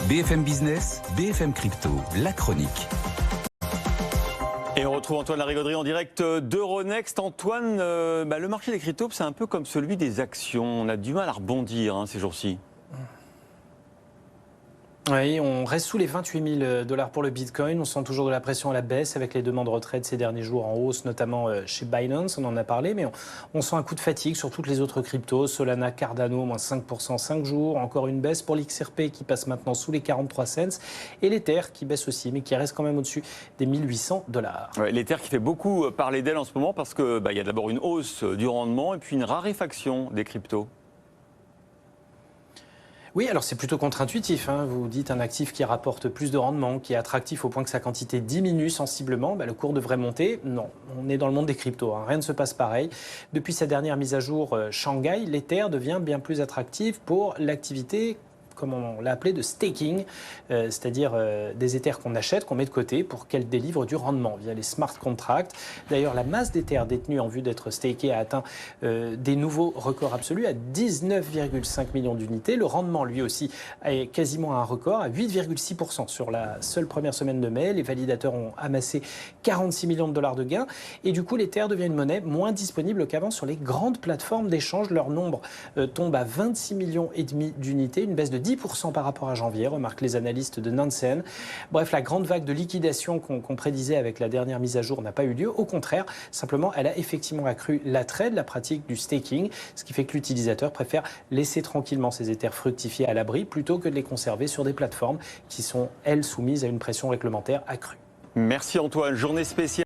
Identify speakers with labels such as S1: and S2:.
S1: BFM Business, BFM Crypto, la chronique.
S2: Et on retrouve Antoine Larigauderie en direct d'Euronext. Antoine, le marché des cryptos, c'est un peu comme celui des actions. On a du mal à rebondir ces jours-ci.
S3: Oui, on reste sous les 28 000 $ pour le Bitcoin. On sent toujours de la pression à la baisse avec les demandes de retraite ces derniers jours en hausse, notamment chez Binance, on en a parlé. Mais on sent un coup de fatigue sur toutes les autres cryptos. Solana, Cardano, moins 5% en 5 jours. Encore une baisse pour l'XRP qui passe maintenant sous les 43 cents. Et l'Ether qui baisse aussi, mais qui reste quand même au-dessus des 1800 $.
S2: Ouais, l'Ether qui fait beaucoup parler d'elle en ce moment parce qu'il y a d'abord une hausse du rendement et puis une raréfaction des cryptos.
S3: Oui, alors c'est plutôt contre-intuitif. Vous dites un actif qui rapporte plus de rendement, qui est attractif au point que sa quantité diminue sensiblement, le cours devrait monter. Non, on est dans le monde des cryptos, rien ne se passe pareil. Depuis sa dernière mise à jour Shanghai, l'Ether devient bien plus attractif pour l'activité, comme on l'a appelé, de staking, c'est-à-dire des Ethers qu'on achète, qu'on met de côté pour qu'elles délivrent du rendement via les smart contracts. D'ailleurs, la masse d'Ethers détenus en vue d'être stakés a atteint des nouveaux records absolus à 19,5 millions d'unités. Le rendement, lui aussi, est quasiment à un record, à 8,6% sur la seule première semaine de mai. Les validateurs ont amassé 46 millions de dollars de gains. Et du coup, l'Ether devient une monnaie moins disponible qu'avant sur les grandes plateformes d'échange. Leur nombre tombe à 26,5 millions d'unités, une baisse de 10% par rapport à janvier, remarquent les analystes de Nansen. Bref, la grande vague de liquidation qu'on prédisait avec la dernière mise à jour n'a pas eu lieu. Au contraire, simplement, elle a effectivement accru l'attrait de la pratique du staking, ce qui fait que l'utilisateur préfère laisser tranquillement ses Ethers fructifier à l'abri plutôt que de les conserver sur des plateformes qui sont, elles, soumises à une pression réglementaire accrue.
S2: Merci Antoine, journée spéciale.